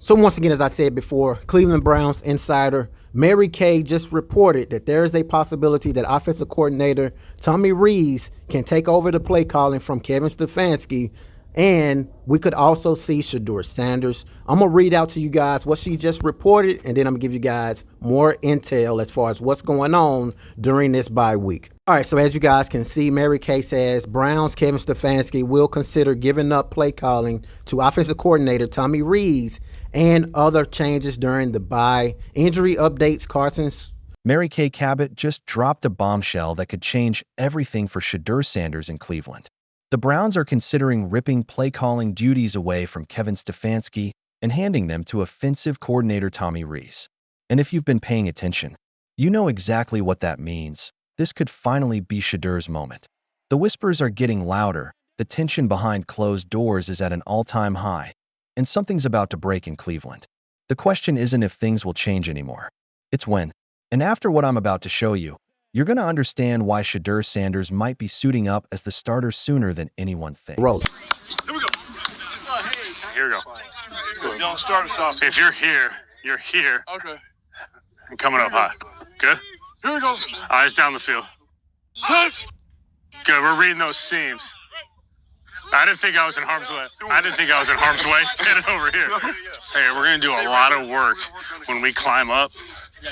So once again, as I said before, Cleveland Browns insider Mary Kay just reported that there is a possibility that offensive coordinator Tommy Rees can take over the play calling from Kevin Stefanski, and we could also see Shedeur Sanders. I'm going to read out to you guys what she just reported, and then I'm going to give you guys more intel as far as what's going on during this bye week. All right, so as you guys can see, Mary Kay says Browns Kevin Stefanski will consider giving up play calling to offensive coordinator Tommy Rees and other changes during the bye. Injury updates, Carson's. Kay Cabot just dropped a bombshell that could change everything for Shedeur Sanders in Cleveland. The Browns are considering ripping play-calling duties away from Kevin Stefanski and handing them to offensive coordinator Tommy Rees. And if you've been paying attention, you know exactly what that means. This could finally be Shedeur's moment. The whispers are getting louder, the tension behind closed doors is at an all-time high, and something's about to break in Cleveland. The question isn't if things will change anymore. It's when. And after what I'm about to show you, you're going to understand why Shedeur Sanders might be suiting up as the starter sooner than anyone thinks. Roll. Here we go. Here we go. Don't start us off. If you're here, you're here. Okay. And coming up high. Good? Here we go. Eyes down the field. Set. Good. We're reading those seams. I didn't think I was in harm's way. Standing over here. Hey, we're going to do a lot of work when we climb up.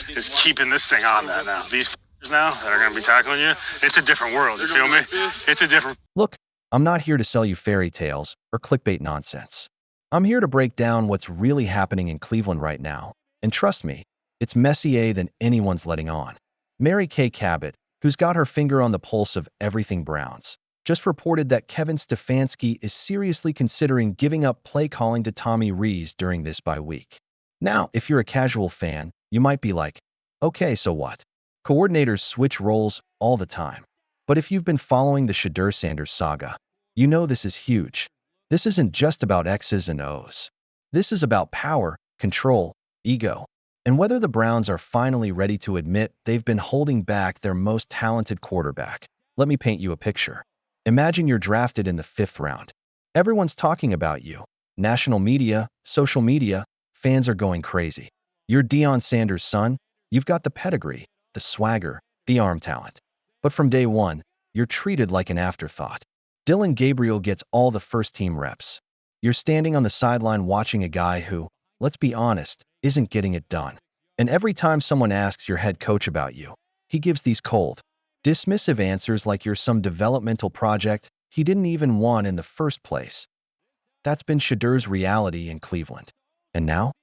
Is keeping this thing on that now. These now that are going to be tackling you, it's a different world. You feel me? It's a different. Look, I'm not here to sell you fairy tales or clickbait nonsense. I'm here to break down what's really happening in Cleveland right now. And trust me, it's messier than anyone's letting on. Kay Cabot, who's got her finger on the pulse of everything Browns, just reported that Kevin Stefanski is seriously considering giving up play calling to Tommy Rees during this bye week. Now, if you're a casual fan, you might be like, okay, so what? Coordinators switch roles all the time. But if you've been following the Shedeur Sanders saga, you know this is huge. This isn't just about X's and O's. This is about power, control, ego, and whether the Browns are finally ready to admit they've been holding back their most talented quarterback. Let me paint you a picture. Imagine you're drafted in the 5th round. Everyone's talking about you. National media, social media, fans are going crazy. You're Deion Sanders' son. You've got the pedigree, the swagger, the arm talent. But from day one, you're treated like an afterthought. Dillon Gabriel gets all the first-team reps. You're standing on the sideline watching a guy who, let's be honest, isn't getting it done. And every time someone asks your head coach about you, he gives these cold, dismissive answers like you're some developmental project he didn't even want in the first place. That's been Shedeur's reality in Cleveland. And now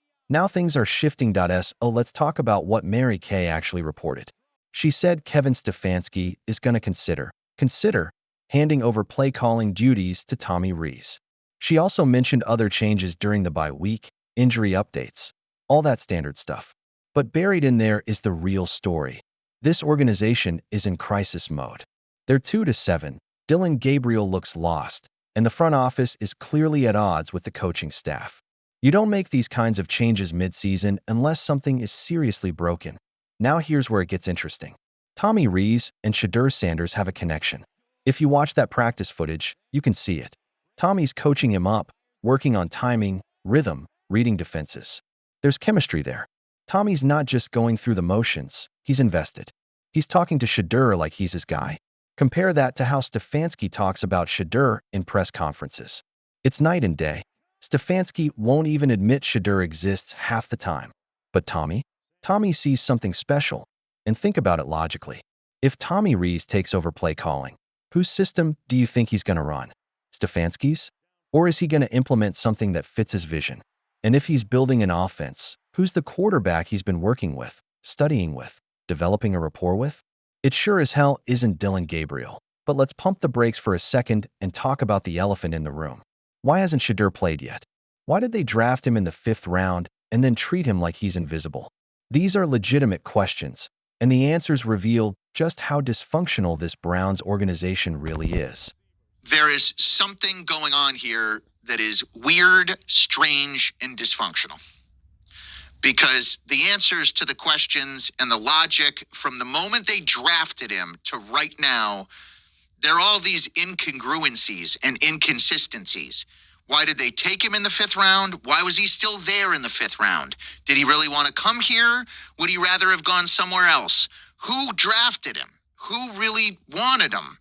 things are shifting. Let's talk about what Mary Kay actually reported. She said Kevin Stefanski is going to consider handing over play-calling duties to Tommy Rees. She also mentioned other changes during the bye week, injury updates, all that standard stuff. But buried in there is the real story. This organization is in crisis mode. They're 2-7. Dillon Gabriel looks lost, and the front office is clearly at odds with the coaching staff. You don't make these kinds of changes mid-season unless something is seriously broken. Now here's where it gets interesting. Tommy Rees and Shedeur Sanders have a connection. If you watch that practice footage, you can see it. Tommy's coaching him up, working on timing, rhythm, reading defenses. There's chemistry there. Tommy's not just going through the motions, he's invested. He's talking to Shedeur like he's his guy. Compare that to how Stefanski talks about Shedeur in press conferences. It's night and day. Stefanski won't even admit Shedeur exists half the time. But Tommy sees something special. And think about it logically. If Tommy Rees takes over play calling, whose system do you think he's going to run? Stefanski's? Or is he going to implement something that fits his vision? And if he's building an offense, who's the quarterback he's been working with, studying with, developing a rapport with? It sure as hell isn't Dillon Gabriel. But let's pump the brakes for a second and talk about the elephant in the room. Why hasn't Shedeur played yet? Why did they draft him in the 5th round and then treat him like he's invisible? These are legitimate questions, and the answers reveal just how dysfunctional this Browns organization really is. There is something going on here that is weird, strange, and dysfunctional. Because the answers to the questions and the logic from the moment they drafted him to right now, there are all these incongruencies and inconsistencies. Why did they take him in the 5th round? Why was he still there in the 5th round? Did he really want to come here? Would he rather have gone somewhere else? Who drafted him? Who really wanted him?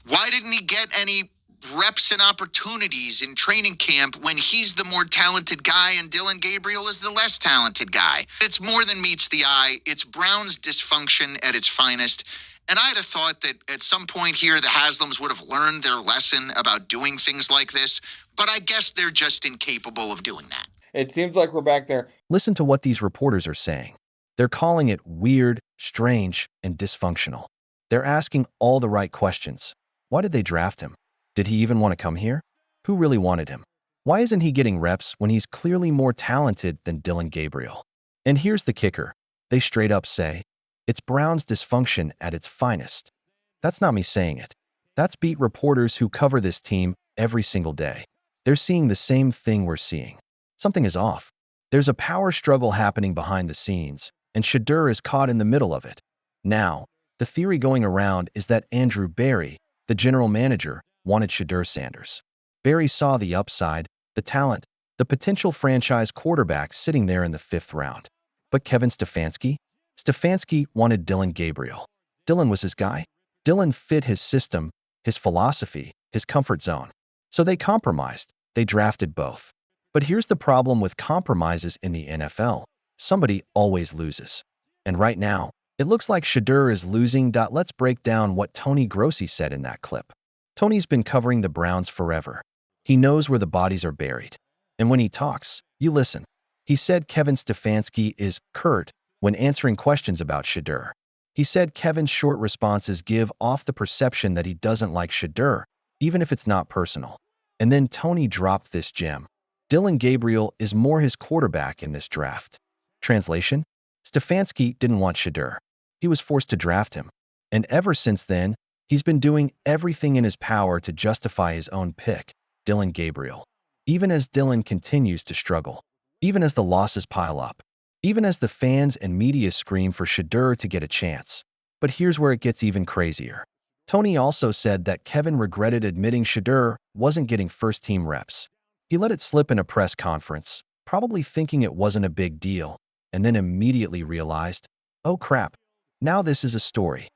Why didn't he get any reps and opportunities in training camp when he's the more talented guy and Dylan Gabriel is the less talented guy? It's more than meets the eye. It's Brown's dysfunction at its finest. And I'd have thought that at some point here, the Haslams would have learned their lesson about doing things like this, but I guess they're just incapable of doing that. It seems like we're back there. Listen to what these reporters are saying. They're calling it weird, strange, and dysfunctional. They're asking all the right questions. Why did they draft him? Did he even want to come here? Who really wanted him? Why isn't he getting reps when he's clearly more talented than Dylan Gabriel? And here's the kicker. They straight up say, it's Brown's dysfunction at its finest. That's not me saying it. That's beat reporters who cover this team every single day. They're seeing the same thing we're seeing. Something is off. There's a power struggle happening behind the scenes, and Shedeur is caught in the middle of it. Now, the theory going around is that Andrew Barry, the general manager, wanted Shedeur Sanders. Barry saw the upside, the talent, the potential franchise quarterback sitting there in the 5th round. But Kevin Stefanski? Stefanski wanted Dylan Gabriel. Dylan was his guy. Dylan fit his system, his philosophy, his comfort zone. So they compromised. They drafted both. But here's the problem with compromises in the NFL. Somebody always loses. And right now, it looks like Shedeur is losing. Let's break down what Tony Grossi said in that clip. Tony's been covering the Browns forever. He knows where the bodies are buried. And when he talks, you listen. He said Kevin Stefanski is curt when answering questions about Shedeur. He said Kevin's short responses give off the perception that he doesn't like Shedeur, even if it's not personal. And then Tony dropped this gem. Dylan Gabriel is more his quarterback in this draft. Translation? Stefanski didn't want Shedeur. He was forced to draft him. And ever since then, he's been doing everything in his power to justify his own pick, Dylan Gabriel. Even as Dylan continues to struggle. Even as the losses pile up. Even as the fans and media scream for Shedeur to get a chance. But here's where it gets even crazier. Tony also said that Kevin regretted admitting Shedeur wasn't getting first-team reps. He let it slip in a press conference, probably thinking it wasn't a big deal, and then immediately realized, oh crap, now this is a story.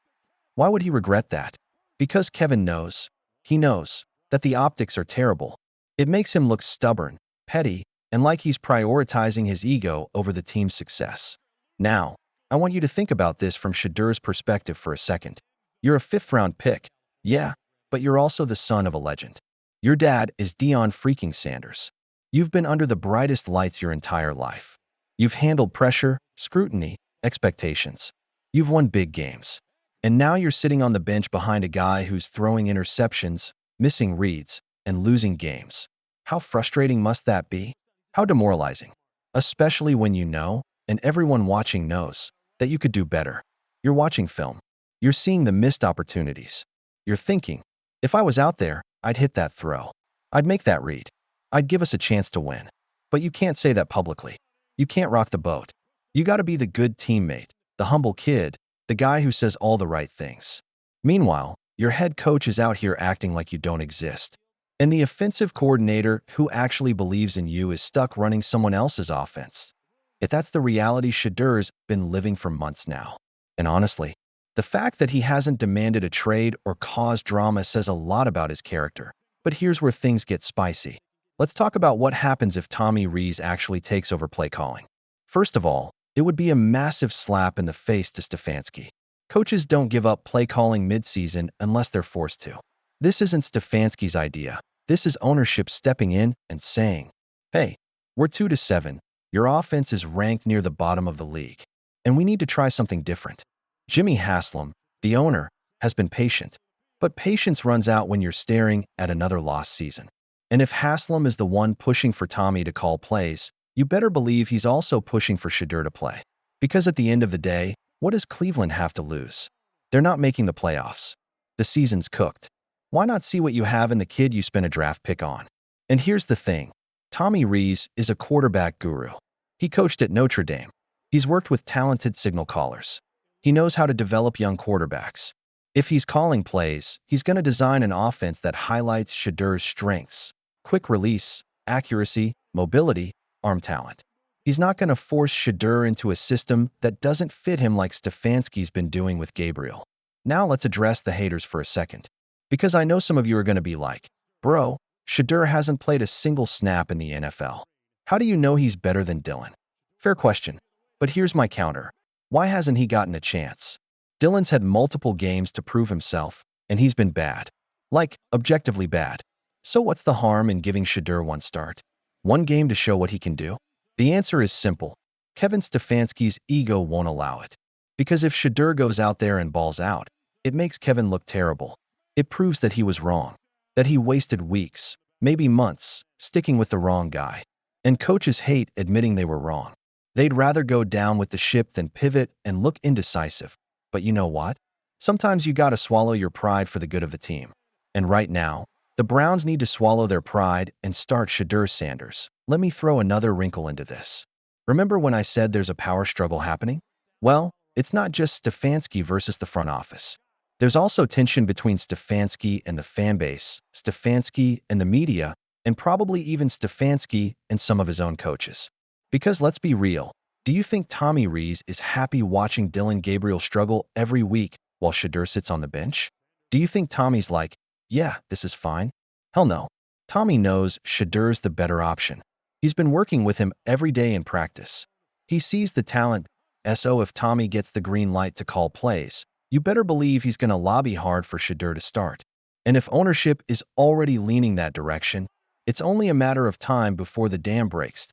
Why would he regret that? Because Kevin knows. He knows that the optics are terrible. It makes him look stubborn, petty, and like he's prioritizing his ego over the team's success. Now, I want you to think about this from Shedeur's perspective for a second. You're a 5th-round pick, yeah, but you're also the son of a legend. Your dad is Deion freaking Sanders. You've been under the brightest lights your entire life. You've handled pressure, scrutiny, expectations. You've won big games. And now you're sitting on the bench behind a guy who's throwing interceptions, missing reads, and losing games. How frustrating must that be? How demoralizing, especially when you know, and everyone watching knows, that you could do better. You're watching film. You're seeing the missed opportunities. You're thinking, if I was out there, I'd hit that throw. I'd make that read. I'd give us a chance to win. But you can't say that publicly. You can't rock the boat. You gotta be the good teammate, the humble kid, the guy who says all the right things. Meanwhile, your head coach is out here acting like you don't exist. And the offensive coordinator who actually believes in you is stuck running someone else's offense. If that's the reality Shedeur's been living for months now. And honestly, the fact that he hasn't demanded a trade or caused drama says a lot about his character. But here's where things get spicy. Let's talk about what happens if Tommy Rees actually takes over play calling. First of all, it would be a massive slap in the face to Stefanski. Coaches don't give up play calling mid-season unless they're forced to. This isn't Stefanski's idea. This is ownership stepping in and saying, hey, we're 2-7. Your offense is ranked near the bottom of the league, and we need to try something different. Jimmy Haslam, the owner, has been patient. But patience runs out when you're staring at another lost season. And if Haslam is the one pushing for Tommy to call plays, you better believe he's also pushing for Shedeur to play. Because at the end of the day, what does Cleveland have to lose? They're not making the playoffs. The season's cooked. Why not see what you have in the kid you spent a draft pick on? And here's the thing. Tommy Rees is a quarterback guru. He coached at Notre Dame. He's worked with talented signal callers. He knows how to develop young quarterbacks. If he's calling plays, he's going to design an offense that highlights Shedeur's strengths. quick release, accuracy, mobility, arm talent. He's not going to force Shedeur into a system that doesn't fit him like Stefanski's been doing with Gabriel. Now let's address the haters for a second. Because I know some of you are going to be like, bro, Shedeur hasn't played a single snap in the NFL. How do you know he's better than Dylan? Fair question. But here's my counter. Why hasn't he gotten a chance? Dylan's had multiple games to prove himself, and he's been bad. Like, objectively bad. So what's the harm in giving Shedeur one start? One game to show what he can do? The answer is simple. Kevin Stefanski's ego won't allow it. Because if Shedeur goes out there and balls out, it makes Kevin look terrible. It proves that he was wrong. That he wasted weeks, maybe months, sticking with the wrong guy. And coaches hate admitting they were wrong. They'd rather go down with the ship than pivot and look indecisive. But you know what? Sometimes you gotta swallow your pride for the good of the team. And right now, the Browns need to swallow their pride and start Shedeur Sanders. Let me throw another wrinkle into this. Remember when I said there's a power struggle happening? Well, it's not just Stefanski versus the front office. There's also tension between Stefanski and the fan base, Stefanski and the media, and probably even Stefanski and some of his own coaches. Because let's be real, do you think Tommy Rees is happy watching Dylan Gabriel struggle every week while Shedeur sits on the bench? Do you think Tommy's like, yeah, this is fine? Hell no. Tommy knows Shedeur's the better option. He's been working with him every day in practice. He sees the talent, so if Tommy gets the green light to call plays, you better believe he's going to lobby hard for Shedeur to start. And if ownership is already leaning that direction, it's only a matter of time before the dam breaks.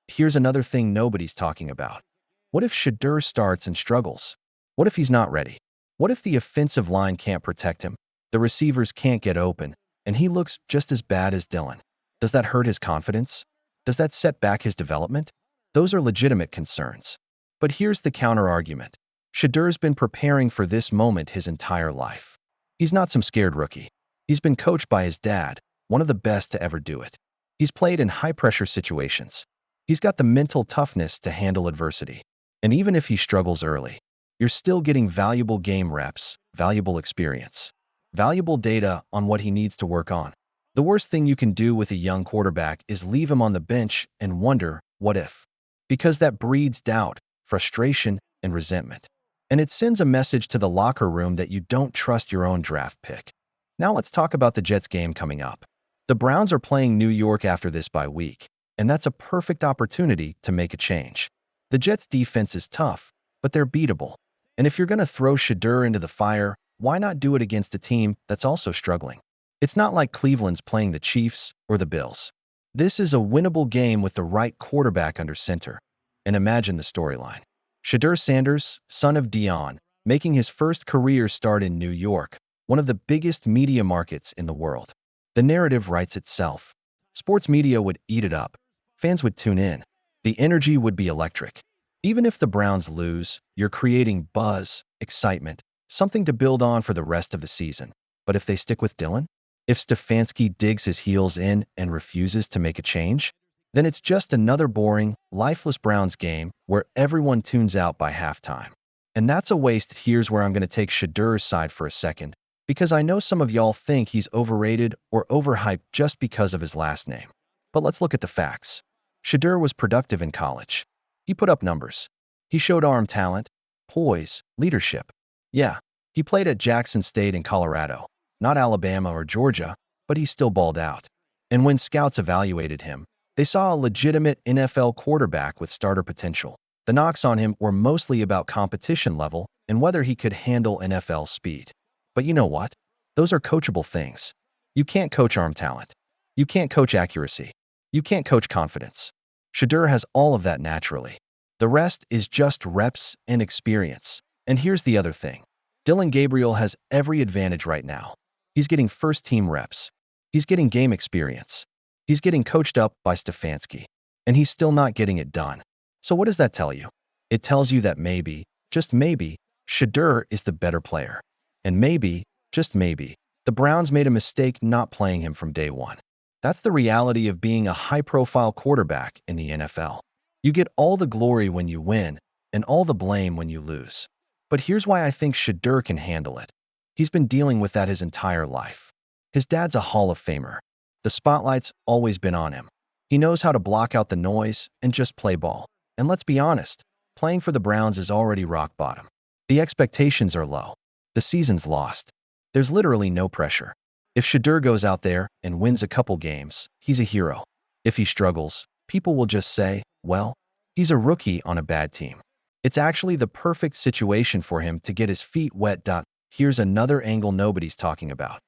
Here's another thing nobody's talking about. What if Shedeur starts and struggles? What if he's not ready? What if the offensive line can't protect him, the receivers can't get open, and he looks just as bad as Dylan? Does that hurt his confidence? Does that set back his development? Those are legitimate concerns. But here's the counter-argument. Shedeur's been preparing for this moment his entire life. He's not some scared rookie. He's been coached by his dad, one of the best to ever do it. He's played in high-pressure situations. He's got the mental toughness to handle adversity. And even if he struggles early, you're still getting valuable game reps, valuable experience, valuable data on what he needs to work on. The worst thing you can do with a young quarterback is leave him on the bench and wonder, what if? Because that breeds doubt, frustration, and resentment. And it sends a message to the locker room that you don't trust your own draft pick. Now let's talk about the Jets game coming up. The Browns are playing New York after this bye week, and that's a perfect opportunity to make a change. The Jets' defense is tough, but they're beatable. And if you're going to throw Shedeur into the fire, why not do it against a team that's also struggling? It's not like Cleveland's playing the Chiefs or the Bills. This is a winnable game with the right quarterback under center. And imagine the storyline. Shedeur Sanders, son of Dion, making his first career start in New York, one of the biggest media markets in the world. The narrative writes itself. Sports media would eat it up. Fans would tune in. The energy would be electric. Even if the Browns lose, you're creating buzz, excitement, something to build on for the rest of the season. But if they stick with Dylan? If Stefanski digs his heels in and refuses to make a change? Then it's just another boring, lifeless Browns game where everyone tunes out by halftime. And that's a waste. Here's where I'm going to take Shedeur's side for a second, because I know some of y'all think he's overrated or overhyped just because of his last name. But let's look at the facts. Shedeur was productive in college. He put up numbers. He showed arm talent, poise, leadership. Yeah, he played at Jackson State in Colorado, not Alabama or Georgia, but he still balled out. And when scouts evaluated him, they saw a legitimate NFL quarterback with starter potential. The knocks on him were mostly about competition level and whether he could handle NFL speed. But you know what? Those are coachable things. You can't coach arm talent. You can't coach accuracy. You can't coach confidence. Shedeur has all of that naturally. The rest is just reps and experience. And here's the other thing. Dylan Gabriel has every advantage right now. He's getting first-team reps. He's getting game experience. He's getting coached up by Stefanski. And he's still not getting it done. So what does that tell you? It tells you that maybe, just maybe, Shedeur is the better player. And maybe, just maybe, the Browns made a mistake not playing him from day one. That's the reality of being a high-profile quarterback in the NFL. You get all the glory when you win and all the blame when you lose. But here's why I think Shedeur can handle it. He's been dealing with that his entire life. His dad's a Hall of Famer. The spotlight's always been on him. He knows how to block out the noise and just play ball. And let's be honest, playing for the Browns is already rock bottom. The expectations are low. The season's lost. There's literally no pressure. If Shedeur goes out there and wins a couple games, he's a hero. If he struggles, people will just say, well, he's a rookie on a bad team. It's actually the perfect situation for him to get his feet wet. Here's another angle nobody's talking about.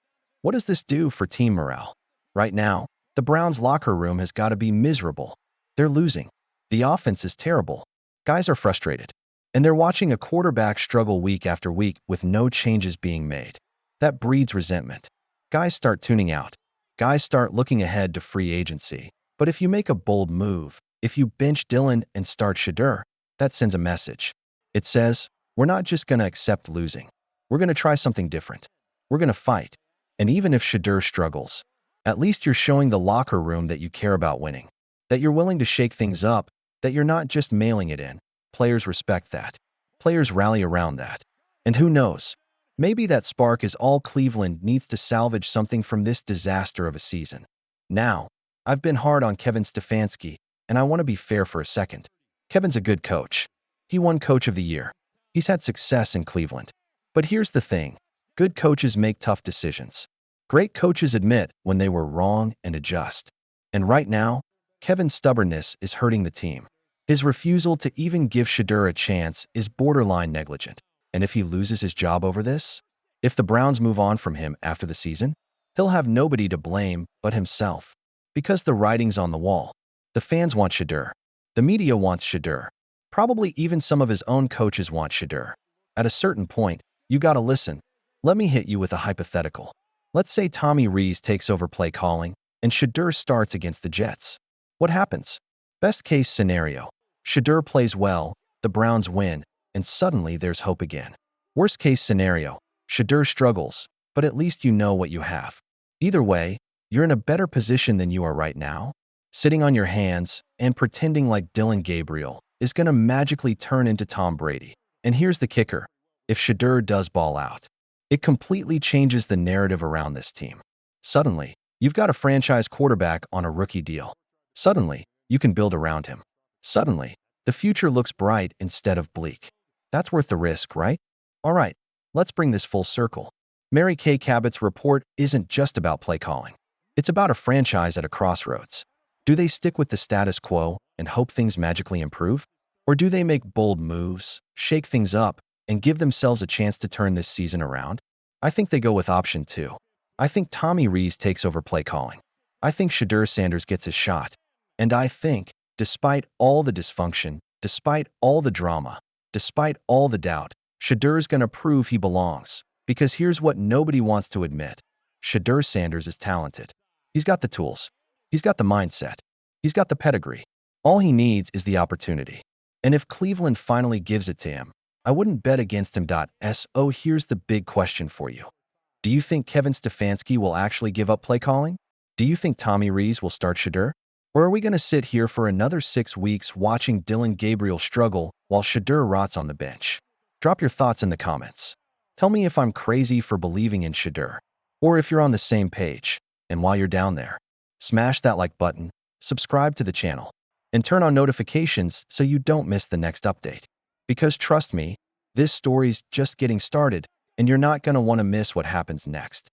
What does this do for team morale? Right now, the Browns' locker room has got to be miserable. They're losing. The offense is terrible. Guys are frustrated. And they're watching a quarterback struggle week after week with no changes being made. That breeds resentment. Guys start tuning out. Guys start looking ahead to free agency. But if you make a bold move, if you bench Dillon and start Shedeur, that sends a message. It says, we're not just going to accept losing. We're going to try something different. We're going to fight. And even if Shedeur struggles, at least you're showing the locker room that you care about winning, that you're willing to shake things up, that you're not just mailing it in. Players respect that. Players rally around that. And who knows? Maybe that spark is all Cleveland needs to salvage something from this disaster of a season. Now, I've been hard on Kevin Stefanski, and I want to be fair for a second. Kevin's a good coach. He won Coach of the Year. He's had success in Cleveland. But here's the thing. Good coaches make tough decisions. Great coaches admit when they were wrong and adjust. And right now, Kevin's stubbornness is hurting the team. His refusal to even give Shedeur a chance is borderline negligent. And if he loses his job over this, if the Browns move on from him after the season, he'll have nobody to blame but himself. Because the writing's on the wall. The fans want Shedeur. The media wants Shedeur. Probably even some of his own coaches want Shedeur. At a certain point, you gotta listen. Let me hit you with a hypothetical. Let's say Tommy Rees takes over play calling and Shedeur starts against the Jets. What happens? Best case scenario. Shedeur plays well, the Browns win, and suddenly there's hope again. Worst case scenario. Shedeur struggles, but at least you know what you have. Either way, you're in a better position than you are right now. Sitting on your hands and pretending like Dillon Gabriel is going to magically turn into Tom Brady. And here's the kicker. If Shedeur does ball out, it completely changes the narrative around this team. Suddenly, you've got a franchise quarterback on a rookie deal. Suddenly, you can build around him. Suddenly, the future looks bright instead of bleak. That's worth the risk, right? All right, let's bring this full circle. Kay Cabot's report isn't just about play calling. It's about a franchise at a crossroads. Do they stick with the status quo and hope things magically improve? Or do they make bold moves, shake things up, and give themselves a chance to turn this season around? I think they go with option 2. I think Tommy Rees takes over play calling. I think Shedeur Sanders gets his shot. And I think, despite all the dysfunction, despite all the drama, despite all the doubt, Shedeur's going to prove he belongs. Because here's what nobody wants to admit. Shedeur Sanders is talented. He's got the tools. He's got the mindset. He's got the pedigree. All he needs is the opportunity. And if Cleveland finally gives it to him, I wouldn't bet against him. So here's the big question for you. Do you think Kevin Stefanski will actually give up play calling? Do you think Tommy Rees will start Shedeur? Or are we going to sit here for another 6 weeks watching Dillon Gabriel struggle while Shedeur rots on the bench? Drop your thoughts in the comments. Tell me if I'm crazy for believing in Shedeur, or if you're on the same page. And while you're down there, smash that like button, subscribe to the channel, and turn on notifications so you don't miss the next update. Because trust me, this story's just getting started, and you're not going to want to miss what happens next.